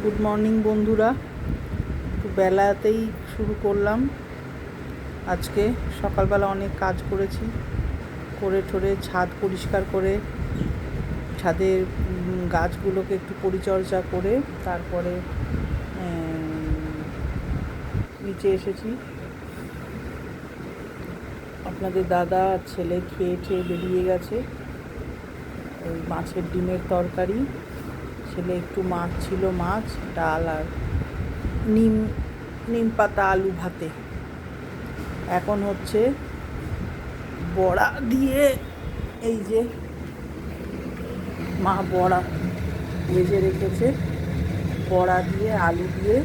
Good morning বন্ধুরা। একটু বেলাতেই শুরু করলাম। আজকে সকালবেলা অনেক কাজ করেছি, করে ঠোরে ছাদ পরিষ্কার করে ছাদের গাছগুলোকে একটু পরিচর্যা করে তারপরে নিচে এসেছি। আপনাদের দাদা আর ছেলে খেয়ে বেরিয়ে গেছে। ওই মাছের ডিমের তরকারি, ছেলে একটু মাছ ছিল, মাছ ডাল আর নিম পাতা আলু ভাতে। এখন হচ্ছে বড়া দিয়ে, এই যে মা বড়া ভেজে রেখেছে, বড়া দিয়ে আলু দিয়ে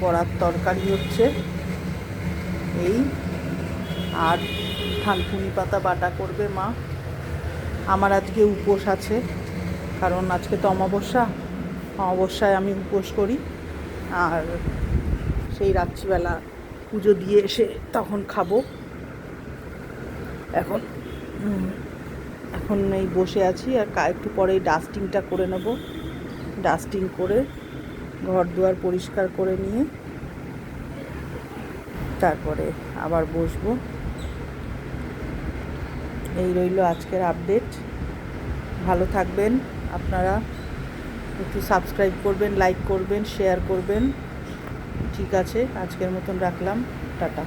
বড়ার তরকারি হচ্ছে এই। আর থানকুনি পাতা বাটা করবে মা। আমার আজকে উপোস আছে, কারণ আজকে তো অমাবস্যায় আমি উপোস করি। আর সেই রাত্রিবেলা পুজো দিয়ে এসে তখন খাবো। এখন এই বসে আছি, আর একটু পরেই ডাস্টিংটা করে নেব। ডাস্টিং করে ঘর দুয়ার পরিষ্কার করে নিয়ে তারপরে আবার বসবো। এই রইল আজকের আপডেট। ভালো থাকবেন আপনারা, একটু সাবস্ক্রাইব করবেন, লাইক করবেন, শেয়ার করবেন। ঠিক আছে, আজকের মতন রাখলাম, টাটা।